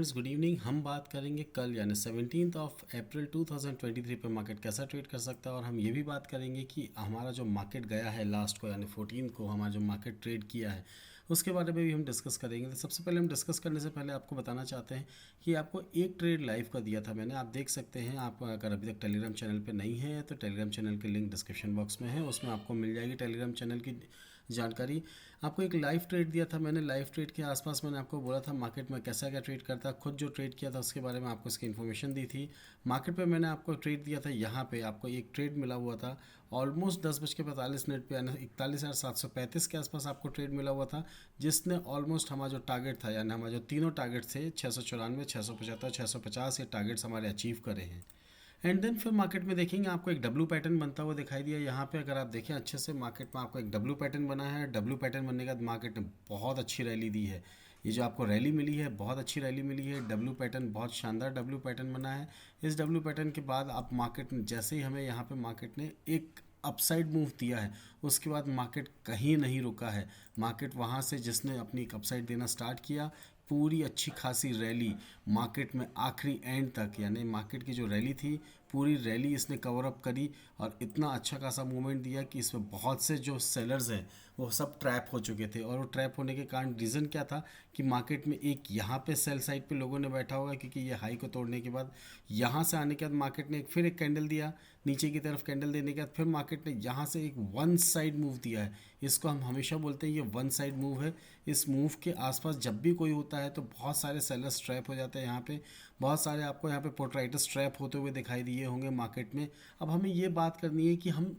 Friends, good evening. हम बात करेंगे कल यानी 17 अप्रैल 2023 पे मार्केट कैसा ट्रेड कर सकता है, और हम ये भी बात करेंगे कि हमारा जो मार्केट गया है लास्ट को यानी 14 को हमारा जो मार्केट ट्रेड किया है उसके बारे में भी हम डिस्कस करेंगे। तो सबसे पहले हम डिस्कस करने से पहले आपको बताना चाहते हैं कि आपको एक ट्रेड लाइव का दिया था मैंने, आप देख सकते हैं। आप अगर अभी तक टेलीग्राम चैनल पे नहीं है तो टेलीग्राम चैनल की लिंक डिस्क्रिप्शन बॉक्स में है, उसमें आपको मिल जाएगी टेलीग्राम चैनल की जानकारी। आपको एक लाइव ट्रेड दिया था मैंने, लाइव ट्रेड के आसपास मैंने आपको बोला था मार्केट में कैसा क्या ट्रेड करता है, खुद जो ट्रेड किया था उसके बारे में आपको इसकी इन्फॉर्मेशन दी थी। मार्केट पे मैंने आपको ट्रेड दिया था, यहाँ पे आपको एक ट्रेड मिला हुआ था ऑलमोस्ट 10:45 पे यानी 41,735 के आसपास आपको ट्रेड मिला हुआ था, जिसने ऑलमोस्ट हमारा जो टारगेट था यानी हमारे जो तीनों टारगेट थे 694, 675, 650, ये टारगेट्स हमारे अचीव करे हैं। एंड देन फिर मार्केट में देखेंगे आपको एक डब्ल्यू पैटर्न बनता हुआ दिखाई दिया यहाँ पे। अगर आप देखें अच्छे से मार्केट में आपको एक डब्ल्यू पैटर्न बना है। डब्ल्यू पैटर्न बनने के बाद मार्केट ने बहुत अच्छी रैली दी है। ये जो आपको रैली मिली है बहुत अच्छी रैली मिली है। डब्ल्यू पैटर्न बहुत शानदार डब्ल्यू पैटर्न बना है। इस डब्ल्यू पैटर्न के बाद आप मार्केट ने जैसे ही हमें यहाँ पे मार्केट ने एक अपसाइड मूव दिया है, उसके बाद मार्केट कहीं नहीं रुका है। मार्केट वहाँ से जिसने अपनी एक अपसाइड देना स्टार्ट किया, पूरी अच्छी खासी रैली मार्केट में आखिरी एंड तक यानी मार्केट की जो रैली थी पूरी रैली इसने कवर अप करी और इतना अच्छा खासा मूवमेंट दिया कि इसमें बहुत से जो सेलर्स हैं वो सब ट्रैप हो चुके थे। और वो ट्रैप होने के कारण रीज़न क्या था कि मार्केट में एक यहाँ पे सेल साइड पे लोगों ने बैठा होगा, क्योंकि ये हाई को तोड़ने के बाद यहाँ से आने के बाद मार्केट ने फिर एक कैंडल दिया नीचे की तरफ। कैंडल देने के बाद फिर मार्केट ने यहाँ से एक वन साइड मूव दिया है। इसको हम हमेशा बोलते हैं ये वन साइड मूव है। इस मूव के आसपास जब भी कोई होता है तो बहुत सारे सेलर्स ट्रैप हो जाते हैं। यहाँ पे बहुत सारे आपको यहाँ पे पोर्ट्राइटर्स ट्रैप होते हुए दिखाई दिए होंगे मार्केट में। अब हमें ये बात करनी है कि हम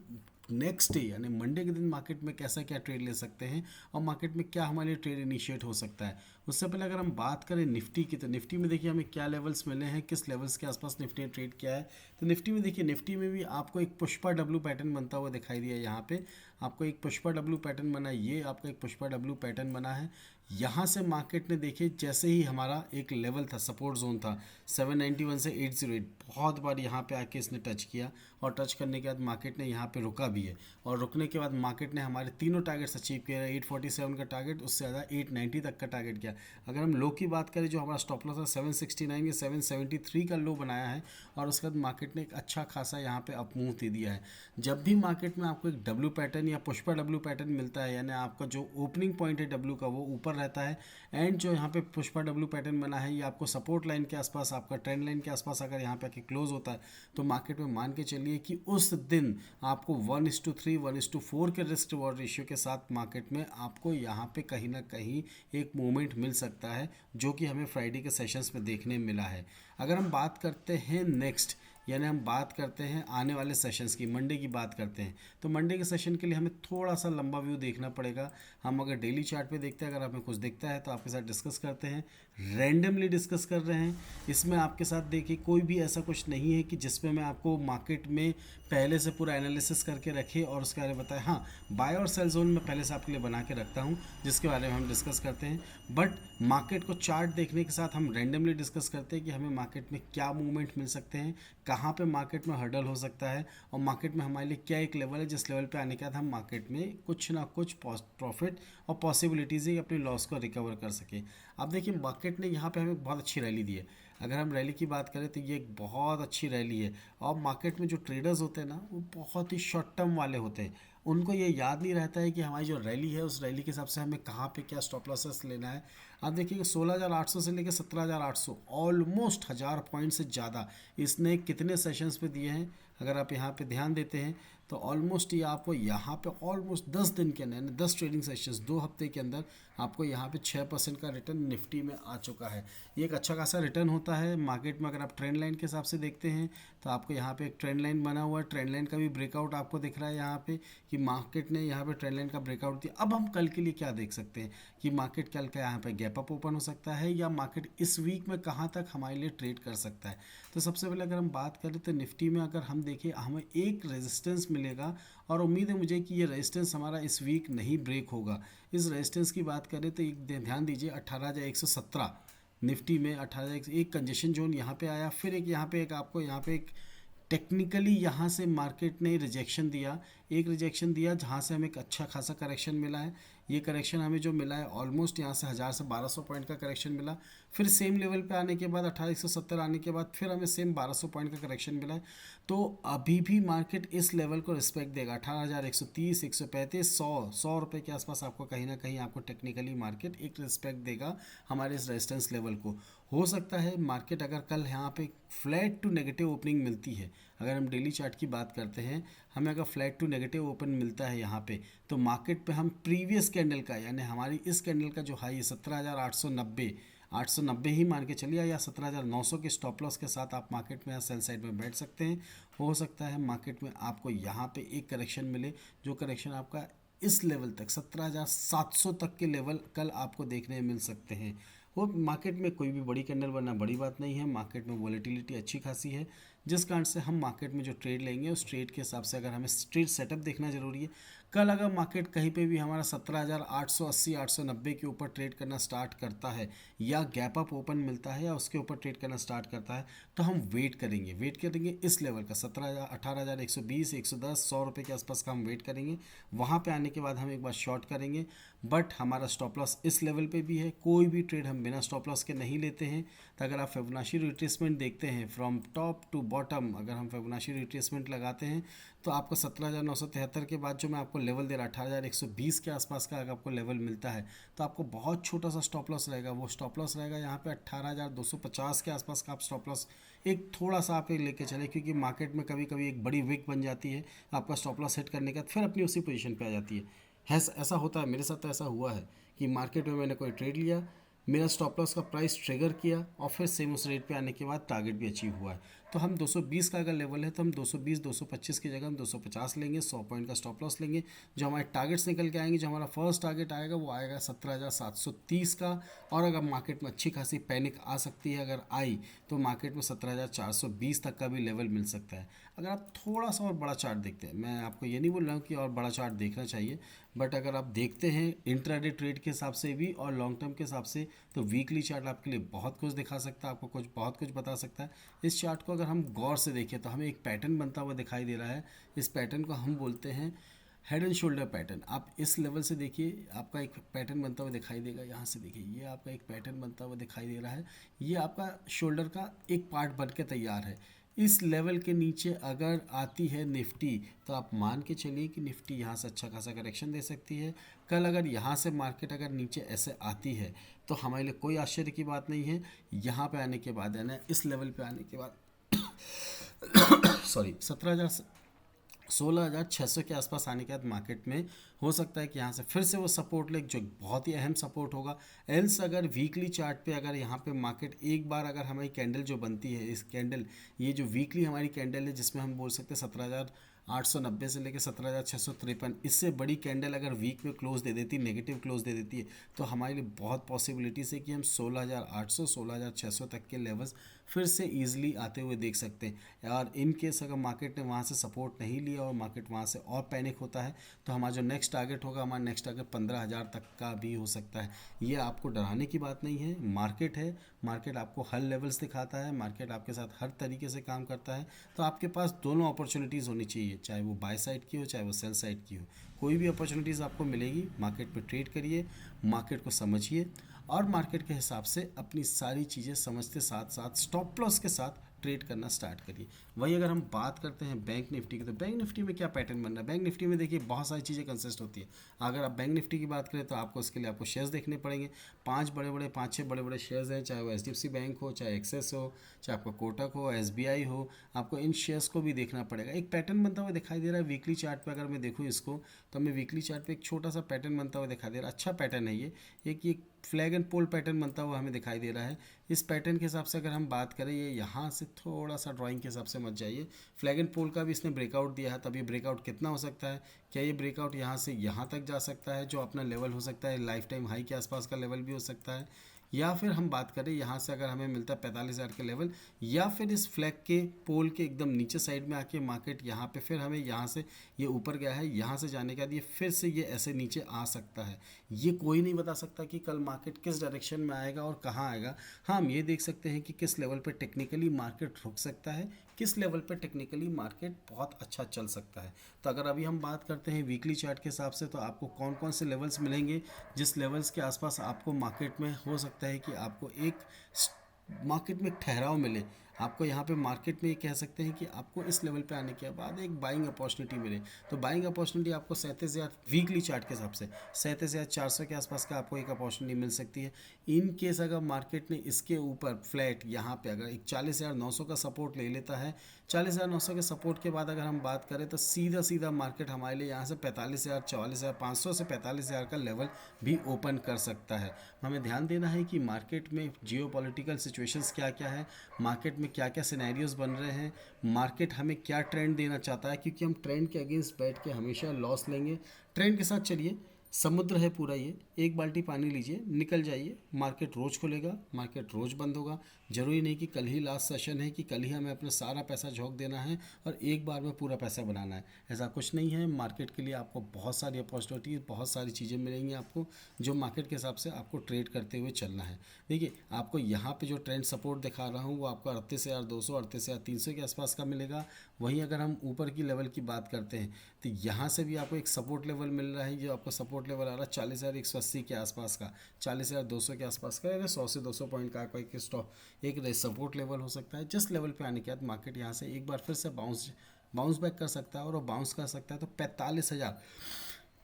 नेक्स्ट डे यानी मंडे के दिन मार्केट में कैसा क्या ट्रेड ले सकते हैं और मार्केट में क्या हमारे लिए ट्रेड इनिशिएट हो सकता है। उससे पहले अगर हम बात करें निफ्टी की, तो निफ्टी में देखिए हमें क्या लेवल्स मिले हैं, किस लेवल्स के आसपास निफ्टी ने ट्रेड किया है। तो निफ्टी में देखिए, निफ्टी में भी आपको एक पुष्पा डब्ल्यू पैटर्न बनता हुआ दिखाई दिया। यहाँ पे आपको एक पुष्पा डब्ल्यू पैटर्न बना है, ये आपका एक पुष्पा डब्ल्यू पैटर्न बना है। यहाँ से मार्केट ने देखिए जैसे ही हमारा एक लेवल था, सपोर्ट जोन था 791 से 808, बहुत बार यहाँ पे आके इसने टच किया और टच करने के बाद मार्केट ने यहाँ पे रुका भी है। और रुकने के बाद मार्केट ने हमारे तीनों टारगेट्स अचीव किए हैं। 847 का टारगेट, उससे ज़्यादा 890 तक का टारगेट किया। अगर हम लो की बात करें, जो हमारा स्टॉप लॉस था 769 या 773 का लो बनाया है, और उसके बाद मार्केट ने एक अच्छा खासा यहाँ पे अप मूव दे दिया है। जब भी मार्केट में आपको एक डब्ल्यू पैटर्न या पुष्पा डब्ल्यू पैटर्न मिलता है, यानी आपका जो ओपनिंग पॉइंट है डब्ल्यू का वो ऊपर रहता है, एंड जो यहाँ पे पुष्पा डब्ल्यू पैटर्न बना है ये आपको सपोर्ट लाइन के आसपास, आपका ट्रेंड लाइन के आसपास अगर यहाँ पे आके क्लोज होता है, तो मार्केट में मान के चलिए कि उस दिन आपको 1:3, 1:4 के रिस्क रिवॉर्ड रेशियो के साथ मार्केट में आपको यहाँ पे कहीं ना कहीं एक मूवमेंट मिल सकता है, जो कि हमें फ्राइडे के सेशंस में देखने मिला है। अगर हम बात करते हैं नेक्स्ट, यानी हम बात करते हैं आने वाले सेशंस की, मंडे की बात करते हैं, तो मंडे के सेशन के लिए हमें थोड़ा सा लंबा व्यू देखना पड़ेगा। हम अगर डेली चार्ट पे देखते हैं, अगर हमें कुछ दिखता है तो आपके साथ डिस्कस करते हैं, रैंडमली डिस्कस कर रहे हैं। इसमें आपके साथ देखिए कोई भी ऐसा कुछ नहीं है कि जिसमें मैं आपको मार्केट में पहले से पूरा एनालिसिस करके रखे और उसके बारे में बताए। हाँ, बाय और सेल जोन में पहले से आपके लिए बना के रखता हूँ जिसके बारे में हम डिस्कस करते हैं, बट मार्केट को चार्ट देखने के साथ हम रैंडमली डिस्कस करते हैं कि हमें मार्केट में क्या मूवमेंट मिल सकते हैं, कहाँ पे मार्केट में हर्डल हो सकता है, और मार्केट में हमारे लिए क्या एक लेवल है जिस लेवल पे आने के बाद हम मार्केट में कुछ ना कुछ प्रॉफिट और पॉसिबिलिटीज़ ही अपने लॉस को रिकवर कर सके। अब देखिए मार्केट ने यहाँ पे हमें बहुत अच्छी रैली दी है। अगर हम रैली की बात करें तो ये एक बहुत अच्छी रैली है। और मार्केट में जो ट्रेडर्स होते हैं ना, वो बहुत ही शॉर्ट टर्म वाले होते हैं। उनको ये याद नहीं रहता है कि हमारी जो रैली है उस रैली के हिसाब से हमें कहाँ पे क्या स्टॉप लॉसेस लेना है। आप देखिए 16,800 से लेकर 17,800, ऑलमोस्ट 1000 पॉइंट से ज़्यादा इसने कितने सेशंस पे दिए हैं। अगर आप यहाँ पे ध्यान देते हैं तो ऑलमोस्ट ये आपको यहाँ पे ऑलमोस्ट 10 दिन के अंदर यानी 10 ट्रेडिंग सेशंस 2 हफ्ते के अंदर आपको यहाँ पे 6% का रिटर्न निफ्टी में आ चुका है। ये एक अच्छा खासा रिटर्न होता है मार्केट में। अगर आप ट्रेंड लाइन के हिसाब से देखते हैं तो आपको यहाँ पे एक ट्रेंड लाइन बना हुआ है, ट्रेंड लाइन का भी ब्रेकआउट आपको दिख रहा है यहाँ पे कि मार्केट ने यहाँ पे ट्रेंड लाइन का ब्रेकआउट दिया। अब हम कल के लिए क्या देख सकते हैं कि मार्केट कल का यहाँ पे गैप अप ओपन हो सकता है, या मार्केट इस वीक में कहाँ तक हमारे लिए ट्रेड कर सकता है। तो सबसे पहले अगर हम बात करें तो निफ्टी में अगर हम देखें हमें एक रेजिस्टेंस मिलेगा, और उम्मीद है मुझे कि ये रेजिस्टेंस हमारा इस वीक नहीं ब्रेक होगा। इस रेजिस्टेंस की बात करें तो एक ध्यान दीजिए 18,117 निफ्टी में 18,000 एक कंजेशन जोन यहाँ पे आया, फिर एक यहाँ पे एक आपको यहाँ पे एक टेक्निकली यहाँ से मार्केट ने रिजेक्शन दिया एक रिजेक्शन दिया जहाँ से हमें एक अच्छा खासा करेक्शन मिला है। ये करेक्शन हमें जो मिला है ऑलमोस्ट यहाँ से 1000 से 1200 पॉइंट का करेक्शन मिला। फिर सेम लेवल पे आने के बाद 1870 आने के बाद फिर हमें सेम 1200 पॉइंट का करेक्शन मिला है। तो अभी भी मार्केट इस लेवल को रिस्पेक्ट देगा, 18,130, 135, 100 रुपये के आसपास आपको कहीं ना कहीं आपको टेक्निकली मार्केट एक रिस्पेक्ट देगा हमारे इस रेजिस्टेंस लेवल को। हो सकता है मार्केट अगर कल यहाँ पे फ्लैट टू नेगेटिव ओपनिंग मिलती है, अगर हम डेली चार्ट की बात करते हैं, हमें अगर फ्लैट टू नेगेटिव ओपन मिलता है यहाँ पे, तो मार्केट पे हम प्रीवियस कैंडल का यानी हमारी इस कैंडल का जो हाई है 17,890, 890 ही मान के चलिए, या 17,900 के स्टॉप लॉस के साथ आप मार्केट में या सेल साइड में बैठ सकते हैं। हो सकता है मार्केट में आपको यहाँ पे एक करेक्शन मिले, जो करेक्शन आपका इस लेवल तक 17,700 तक के लेवल कल आपको देखने मिल सकते हैं। वो मार्केट में कोई भी बड़ी कैंडल बनना बड़ी बात नहीं है, मार्केट में वॉलेटिलिटी अच्छी खासी है, जिस कारण से हम मार्केट में जो ट्रेड लेंगे उस ट्रेड के हिसाब से अगर हमें ट्रेड सेटअप देखना जरूरी है। कल अगर मार्केट कहीं पे भी हमारा 17,880, 890 के ऊपर ट्रेड करना स्टार्ट करता है, या गैप अप ओपन मिलता है या उसके ऊपर ट्रेड करना स्टार्ट करता है, तो हम वेट करेंगे इस लेवल का 17,000, 18,120, 110, 100 रुपये के आसपास का हम वेट करेंगे। वहाँ पे आने के बाद हम एक बार शॉर्ट करेंगे, बट हमारा स्टॉप लॉस इस लेवल पे भी है। कोई भी ट्रेड हम बिना स्टॉप लॉस के नहीं लेते हैं। तो अगर आप फिबोनाची रिट्रेसमेंट देखते हैं फ्रॉम टॉप टू बॉटम, अगर हम फिबोनाची रिट्रेसमेंट लगाते हैं तो आपको 17,973 के बाद जो मैं आपको लेवल दे रहा 18,120 के आसपास का अगर आपको लेवल मिलता है, तो आपको बहुत छोटा सा स्टॉप लॉस रहेगा। वो स्टॉप लॉस रहेगा यहाँ पे 18,250 के आसपास का आप स्टॉप लॉस एक थोड़ा सा आप लेके चले, क्योंकि मार्केट में कभी कभी एक बड़ी विक बन जाती है, आपका स्टॉप लॉस हिट करने के बाद फिर अपनी उसी पोजीशन पे आ जाती है। ऐसा होता है, मेरे साथ तो ऐसा हुआ है कि मार्केट में मैंने कोई ट्रेड लिया, मेरा स्टॉप लॉस का प्राइस ट्रिगर किया और फिर सेम उस रेट पे आने के बाद टारगेट भी अचीव हुआ है। तो हम 220 का अगर लेवल है तो हम 220, 225 की जगह हम 250 लेंगे, 100 पॉइंट का स्टॉप लॉस लेंगे। जो हमारे टारगेट्स निकल के आएंगे, जो हमारा फर्स्ट टारगेट आएगा वो आएगा 17,730 का। और अगर मार्केट में अच्छी खासी पैनिक आ सकती है, अगर आई तो मार्केट में 17,420 तक का भी लेवल मिल सकता है। अगर आप थोड़ा सा और बड़ा चार्ट देखते हैं, मैं आपको ये नहीं बोल रहा हूँ कि और बड़ा चार्ट देखना चाहिए, बट अगर आप देखते हैं इंट्राडे ट्रेड के हिसाब से भी और लॉन्ग टर्म के हिसाब से, तो वीकली चार्ट आपके लिए बहुत कुछ दिखा सकता है, आपको बहुत कुछ बता सकता है। इस चार्ट को अगर हम गौर से देखें तो हमें एक पैटर्न बनता हुआ दिखाई दे रहा है। इस पैटर्न को हम बोलते हैं हेड एंड शोल्डर पैटर्न। आप इस लेवल से देखिए, आपका एक पैटर्न बनता हुआ दिखाई देगा। यहाँ से देखिए, ये आपका एक पैटर्न बनता हुआ दिखाई दे रहा है। ये आपका शोल्डर का एक पार्ट बन के तैयार है। इस लेवल के नीचे अगर आती है निफ्टी, तो आप मान के चलिए कि निफ्टी यहाँ से अच्छा खासा करेक्शन दे सकती है। कल अगर यहाँ से मार्केट अगर नीचे ऐसे आती है तो हमारे लिए कोई आश्चर्य की बात नहीं है। यहाँ पे आने के बाद है ना, इस लेवल पे आने के बाद सॉरी 16,600 के आसपास आने के बाद मार्केट में हो सकता है कि यहाँ से फिर से वो सपोर्ट ले, जो बहुत ही अहम सपोर्ट होगा। एल्स अगर वीकली चार्ट पे अगर यहाँ पे मार्केट एक बार अगर हमारी कैंडल जो बनती है, इस कैंडल, ये जो वीकली हमारी कैंडल है जिसमें हम बोल सकते हैं 17,890 से लेकर 17,653, इससे बड़ी कैंडल अगर वीक में क्लोज दे देती, नेगेटिव क्लोज दे देती है, तो हमारे लिए बहुत पॉसिबिलिटीज़ है कि हम 16,800, 16,600 तक के लेवल्स फिर से ईजिली आते हुए देख सकते हैं। और इन केस अगर मार्केट ने वहाँ से सपोर्ट नहीं लिया और मार्केट वहाँ से और पैनिक होता है, तो हमारा जो नेक्स्ट टारगेट होगा, हमारा नेक्स्ट टारगेट 15,000 तक का भी हो सकता है। ये आपको डराने की बात नहीं है, मार्केट है, मार्केट आपको हर लेवल्स दिखाता है, मार्केट आपके साथ हर तरीके से काम करता है। तो आपके पास दोनों अपॉर्चुनिटीज़ होनी चाहिए, चाहे वो बाय साइड की हो चाहे वो सेल साइड की हो। कोई भी अपॉर्चुनिटीज़ आपको मिलेगी, मार्केट पे ट्रेड करिए, मार्केट को समझिए और मार्केट के हिसाब से अपनी सारी चीज़ें समझते साथ साथ स्टॉप लॉस के साथ ट्रेड करना स्टार्ट करिए। वही अगर हम बात करते हैं बैंक निफ्टी की, तो बैंक निफ्टी में क्या पैटर्न बन रहा है? बैंक निफ्टी में देखिए बहुत सारी चीज़ें कंसिस्ट होती है। अगर आप बैंक निफ्टी की बात करें तो आपको उसके लिए आपको शेयर्स देखने पड़ेंगे। पांच छः बड़े बड़े शेयर्स हैं, चाहे वो HDFC बैंक हो, चाहे एक्सेस हो, चाहे आपका कोटक हो, SBI हो, आपको इन शेयर्स को भी देखना पड़ेगा। एक पैटर्न बनता हुआ दिखाई दे रहा है वीकली चार्ट पर। अगर मैं देखूँ इसको, तो हमें वीकली चार्ट पर एक छोटा सा पैटर्न बनता हुआ दिखाई दे रहा है। अच्छा पैटर्न है ये, एक फ्लैग एंड पोल पैटर्न बनता हुआ हमें दिखाई दे रहा है। इस पैटर्न के हिसाब से अगर हम बात करें, ये यहाँ से थोड़ा सा ड्राइंग के हिसाब से मत जाइए। फ्लैग एंड पोल का भी इसने ब्रेकआउट दिया है, तब ये ब्रेकआउट कितना हो सकता है? क्या ये ब्रेकआउट यहाँ से यहाँ तक जा सकता है, जो अपना लेवल हो सकता है लाइफ टाइम हाई के आसपास का लेवल भी हो सकता है, या फिर हम बात करें यहाँ से अगर हमें मिलता है 45,000 के लेवल, या फिर इस फ्लैग के पोल के एकदम नीचे साइड में आके मार्केट यहाँ पे फिर हमें यहाँ से ये ऊपर गया है, यहाँ से जाने के बाद ये फिर से ये ऐसे नीचे आ सकता है। ये कोई नहीं बता सकता कि कल मार्केट किस डायरेक्शन में आएगा और कहाँ आएगा। हाँ, हम ये देख सकते हैं कि किस लेवल पर टेक्निकली मार्केट रुक सकता है, किस लेवल पे टेक्निकली मार्केट बहुत अच्छा चल सकता है। तो अगर अभी हम बात करते हैं वीकली चार्ट के हिसाब से, तो आपको कौन कौन से लेवल्स मिलेंगे जिस लेवल्स के आसपास आपको मार्केट में हो सकता है कि आपको एक मार्केट में एक ठहराव मिले। आपको यहाँ पे मार्केट में ये कह सकते हैं कि आपको इस लेवल पे आने के बाद एक बाइंग अपॉर्चुनिटी मिले। तो बाइंग अपॉर्चुनिटी आपको 37,000 वीकली चार्ट के हिसाब से 37,400 के आसपास का आपको एक अपॉर्चुनिटी मिल सकती है। इन केस अगर मार्केट ने इसके ऊपर फ्लैट यहाँ पे अगर एक 40,900 का सपोर्ट ले लेता है, 40,900 के सपोर्ट के बाद अगर हम बात करें तो सीधा सीधा मार्केट हमारे लिए यहाँ से 45,000 44,500 से 45,000 का लेवल भी ओपन कर सकता है। हमें ध्यान देना है कि मार्केट में जियो पॉलिटिकल सिचुएशंस क्या क्या है, मार्केट में क्या क्या सिनेरियोज बन रहे हैं, मार्केट हमें क्या ट्रेंड देना चाहता है, क्योंकि हम ट्रेंड के अगेंस्ट बैठ के हमेशा लॉस लेंगे। ट्रेंड के साथ चलिए, समुद्र है पूरा ये, एक बाल्टी पानी लीजिए निकल जाइए। मार्केट रोज़ खुलेगा, मार्केट रोज़ बंद होगा। ज़रूरी नहीं कि कल ही लास्ट सेशन है कि कल ही हमें अपना सारा पैसा झोंक देना है और एक बार में पूरा पैसा बनाना है, ऐसा कुछ नहीं है। मार्केट के लिए आपको बहुत सारी अपॉर्चुनिटी, बहुत सारी चीज़ें मिलेंगी आपको, जो मार्केट के हिसाब से आपको ट्रेड करते हुए चलना है। देखिए आपको यहाँ पे जो ट्रेंड सपोर्ट दिखा रहा हूँ वो आपको 38,200 38,300 के आसपास का मिलेगा। वहीं अगर हम ऊपर की लेवल की बात करते हैं तो यहाँ से भी आपको एक सपोर्ट लेवल मिल रहा है, जो आपको सपोर्ट लेवल आ रहा है 40,180 के आसपास का, 40,200 के आसपास का। अगर 100 से 200 पॉइंट का कोई एक सपोर्ट लेवल हो सकता है, जिस लेवल पे आने के बाद मार्केट यहाँ से एक बार फिर से बाउंस बैक कर सकता है। और वो बाउंस कर सकता है तो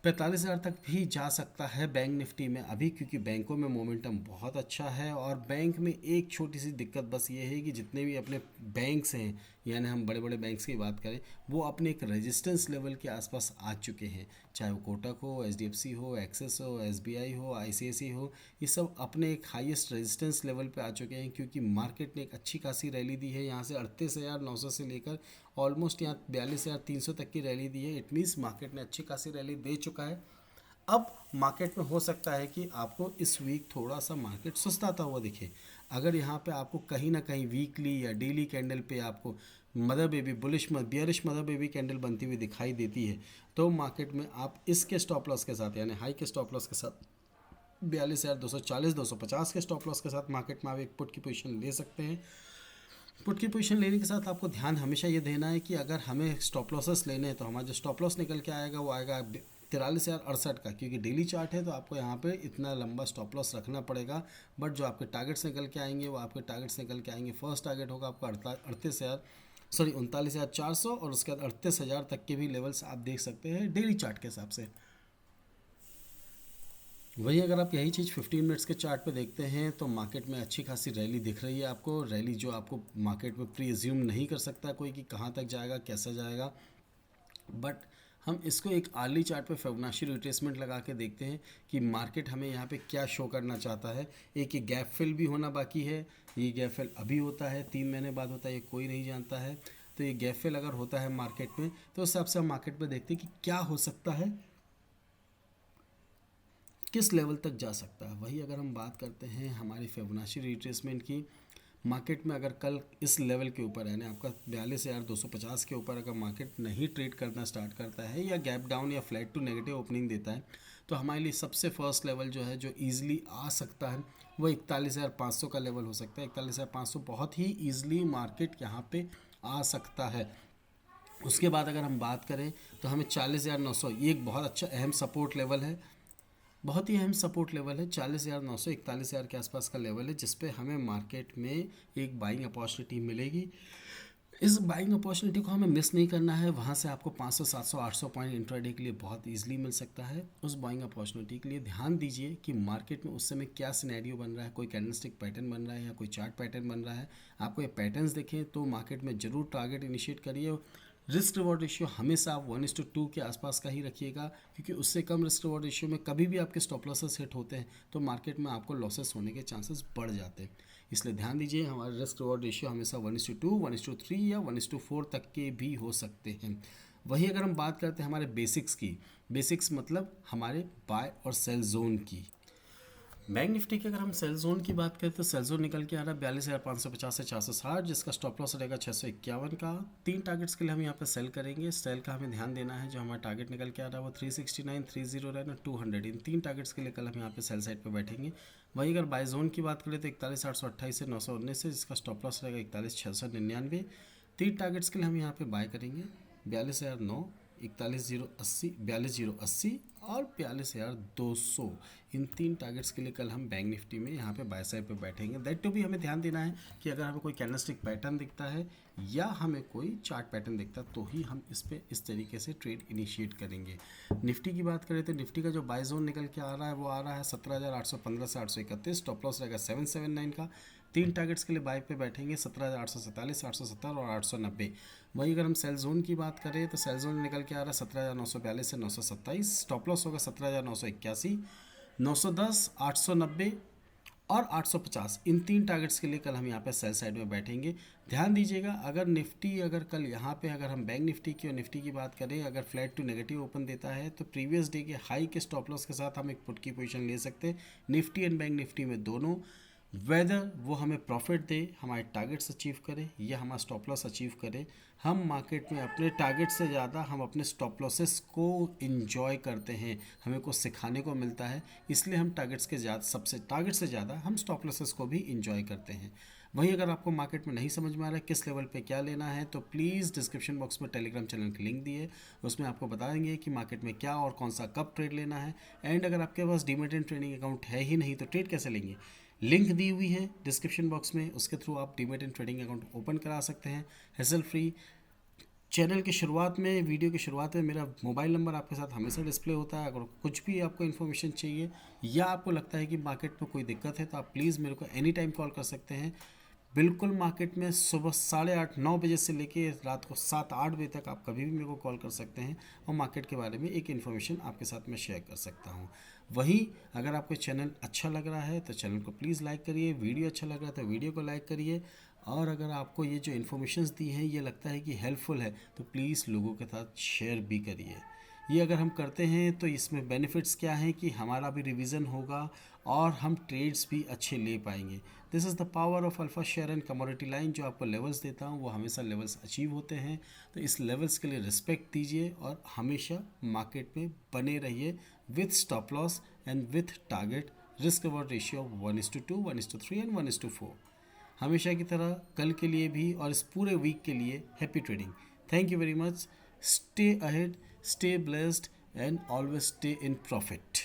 45,000 तक भी जा सकता है बैंक निफ्टी में अभी, क्योंकि बैंकों में मोमेंटम बहुत अच्छा है। और बैंक में एक छोटी सी दिक्कत बस ये है कि जितने भी अपने बैंक्स हैं, यानी हम बड़े बड़े बैंक्स की बात करें, वो अपने एक रेजिस्टेंस लेवल के आसपास आ चुके हैं। चाहे वो कोटक हो, एचडीएफसी हो, एक्सिस हो, एसबीआई हो, आईसीआईसी हो, ये सब अपने एक हाईएस्ट रेजिस्टेंस लेवल पे आ चुके हैं, क्योंकि मार्केट ने एक अच्छी खासी रैली दी है। यहाँ से 38,900 से लेकर ऑलमोस्ट यहाँ 42,300 तक की रैली दी है। इट मीन्स मार्केट ने अच्छी खासी रैली दे चुका है। अब मार्केट में हो सकता है कि आपको इस वीक थोड़ा सा मार्केट सुस्ताता हुआ दिखे। अगर यहाँ पे आपको कहीं ना कहीं वीकली या डेली कैंडल पे आपको mother baby bearish mother baby candle बनती हुई दिखाई देती है, तो मार्केट में आप इसके स्टॉप लॉस के साथ, यानी हाई के स्टॉप लॉस के साथ 42,240 250 के स्टॉप लॉस के साथ मार्केट में आप एक पुट की पोजीशन ले सकते हैं। पुट की पोजीशन लेने के साथ आपको ध्यान हमेशा ये देना है कि अगर हमें स्टॉप लॉसेस लेने हैं तो हमारा जो स्टॉप लॉस निकल के आएगा वो आएगा 43,068 का, क्योंकि डेली चार्ट है तो आपको यहाँ पे इतना लंबा स्टॉप लॉस रखना पड़ेगा। बट जो आपके टारगेट्स निकल के आएंगे वो आपके टारगेट्स निकल के आएंगे, फर्स्ट टारगेट होगा आपका 39,400 और उसके बाद 38,000 तक के भी लेवल्स आप देख सकते हैं डेली चार्ट के हिसाब से। वही अगर आप यही चीज़ 15 मिनट्स के चार्ट पे देखते हैं तो मार्केट में अच्छी खासी रैली दिख रही है आपको, रैली जो आपको मार्केट में प्री एज्यूम नहीं कर सकता कोई कि कहाँ तक जाएगा, कैसा जाएगा। बट हम इसको एक आर्ली चार्ट पे फिबोनाची रिट्रेसमेंट लगा के देखते हैं कि मार्केट हमें यहाँ पे क्या शो करना चाहता है। एक ये गैप फिल भी होना बाकी है, ये गैप फिल अभी होता है, 3 महीने बाद होता है, ये कोई नहीं जानता है। तो ये गैप फिल अगर होता है मार्केट में तो उस हिसाब से हम मार्केट में देखते हैं कि क्या हो सकता है, किस लेवल तक जा सकता है। वही अगर हम बात करते हैं हमारी फिबोनाची रिट्रेसमेंट की, मार्केट में अगर कल इस लेवल के ऊपर यानी आपका 42,250 के ऊपर अगर मार्केट नहीं ट्रेड करना स्टार्ट करता है या गैप डाउन या फ्लैट टू नेगेटिव ओपनिंग देता है, तो हमारे लिए सबसे फर्स्ट लेवल जो है जो ईजिली आ सकता है वो 41,500 का लेवल हो सकता है। 41,500 बहुत ही ईजिली मार्केट यहाँ पे आ सकता है। उसके बाद अगर हम बात करें तो हमें 40,900, ये एक बहुत अच्छा अहम सपोर्ट लेवल है, बहुत ही अहम सपोर्ट लेवल है। 40,900 41,000 के आसपास का लेवल है, जिस पे हमें मार्केट में एक बाइंग अपॉर्चुनिटी मिलेगी। इस बाइंग अपॉर्चुनिटी को हमें मिस नहीं करना है। वहाँ से आपको 500 700 800 पॉइंट इंट्राडे के लिए बहुत इजीली मिल सकता है। उस बाइंग अपॉर्चुनिटी के लिए ध्यान दीजिए कि मार्केट में उस समय क्या सिनेरियो बन रहा है, कोई कैंडलस्टिक पैटर्न बन रहा है या कोई चार्ट पैटर्न बन रहा है। आपको ये पैटर्न्स देखें तो मार्केट में ज़रूर टारगेट इनिशिएट करिए। रिस्क रिवॉर्ड रेशियो हमेशा आप 1:2 के आसपास का ही रखिएगा, क्योंकि उससे कम रिस्क रिवॉर्ड रेशियो में कभी भी आपके स्टॉप लॉसेस हिट होते हैं तो मार्केट में आपको लॉसेस होने के चांसेस बढ़ जाते हैं। इसलिए ध्यान दीजिए हमारा रिस्क रिवॉर्ड रेशियो हमेशा 1:2 1:3 या 1:4 तक के भी हो सकते हैं। वहीं अगर हम बात करते हैं हमारे बेसिक्स की, बेसिक्स मतलब हमारे बाय और सेल जोन की, बैंक निफ्टी की अगर हम सेल जोन की बात करें तो सेल जोन निकल के आ रहा है 42,550 से 460, जिसका स्टॉप लॉस रहेगा 651 का। 3 टारगेट्स के लिए हम यहाँ पे सेल करेंगे। सेल का हमें ध्यान देना है, जो हमारा टारगेट निकल के आ रहा है वो 369 309 और 200, इन 3 टारगेट्स के लिए कल हम यहाँ पे सेल साइड पे बैठेंगे। वहीं अगर बाय जोन की बात करें तो 41,828 से 919 से, जिसका स्टॉप लॉस रहेगा 41,699। 3 टारगेट्स के लिए हम यहाँ पे बाय करेंगे 42,009, 41,080, 42,080 और 42,200। इन 3 टारगेट्स के लिए कल हम बैंक निफ्टी में यहाँ पे बाय साइड पे बैठेंगे। दैट टू भी हमें ध्यान देना है कि अगर हमें कोई कैंडलस्टिक पैटर्न दिखता है या हमें कोई चार्ट पैटर्न दिखता है तो ही हम इस पे इस तरीके से ट्रेड इनिशिएट करेंगे। निफ्टी की बात करें तो निफ्टी का जो बाय जोन निकल के आ रहा है वो आ रहा है 17,815 से 831, स्टॉप लॉस रहेगा 779 का। 3 टारगेट्स के लिए बाय पे बैठेंगे 17,847, 870 और 890। वही अगर हम सेल जोन की बात करें तो सेल जोन निकल के आ रहा है 17,942 से 927, स्टॉप लॉस होगा 17,981, 910, 890 और 850। इन 3 टारगेट्स के लिए कल हम यहाँ पे सेल साइड में बैठेंगे। ध्यान दीजिएगा अगर निफ्टी अगर कल यहाँ पे अगर हम बैंक निफ्टी की और निफ्टी की बात करें अगर फ्लैट टू नेगेटिव ओपन देता है तो प्रीवियस डे के हाई के स्टॉप लॉस के साथ हम एक पुट की पोजीशन ले सकते हैं निफ्टी एंड बैंक निफ्टी में दोनों। वेदर वो हमें प्रॉफिट दे, हमारे टारगेट्स अचीव करे या हमारा स्टॉप लॉस अचीव करे, हम मार्केट में अपने टारगेट से ज़्यादा हम अपने स्टॉप लॉसेस को इंजॉय करते हैं, हमें कुछ सिखाने को मिलता है, इसलिए हम टारगेट्स के ज़्यादा सबसे टारगेट से ज़्यादा हम स्टॉप लॉसेस को भी इंजॉय करते हैं। वहीं अगर आपको मार्केट में नहीं समझ में आ रहा है किस लेवल पे क्या लेना है तो प्लीज़ डिस्क्रिप्शन बॉक्स में टेलीग्राम चैनल की लिंक दी है, उसमें आपको बताएंगे कि मार्केट में क्या और कौन सा कब ट्रेड लेना है। एंड अगर आपके पास डीमैट एंड ट्रेडिंग अकाउंट है ही नहीं तो ट्रेड कैसे लेंगे, लिंक दी हुई है डिस्क्रिप्शन बॉक्स में, उसके थ्रू आप demat and trading account open करा सकते हैं हैसल फ्री। चैनल की शुरुआत में वीडियो की शुरुआत में मेरा मोबाइल नंबर आपके साथ हमेशा डिस्प्ले होता है। अगर कुछ भी आपको इन्फॉर्मेशन चाहिए या आपको लगता है कि मार्केट में कोई दिक्कत है तो आप प्लीज़ मेरे को एनी टाइम कॉल कर सकते हैं। बिल्कुल मार्केट में सुबह 8:30-9 बजे से लेके रात को 7-8 बजे तक आप कभी भी मेरे को कॉल कर सकते हैं और मार्केट के बारे में एक इन्फॉर्मेशन आपके साथ मैं शेयर कर सकता हूँ। वहीं अगर आपको चैनल अच्छा लग रहा है तो चैनल को प्लीज़ लाइक करिए, वीडियो अच्छा लग रहा है तो वीडियो को लाइक करिए, और अगर आपको ये जो इन्फॉर्मेशंस दी हैं ये लगता है कि हेल्पफुल है तो प्लीज़ लोगों के साथ शेयर भी करिए। ये अगर हम करते हैं तो इसमें बेनिफिट्स क्या हैं कि हमारा भी रिवीजन होगा और हम ट्रेड्स भी अच्छे ले पाएंगे। This is the power of alpha share and commodity line. जो आपको लेवल्स देता हूँ वो हमेशा लेवल्स अचीव होते हैं, तो इस लेवल्स के लिए रिस्पेक्ट दीजिए और हमेशा मार्केट में बने रहिए with stop loss and with target risk reward ratio 1:2, 1:3 and 1:4। हमेशा की तरह कल के लिए भी और इस पूरे वीक के लिए happy trading. Thank you very much. Stay ahead, stay blessed and always stay in profit.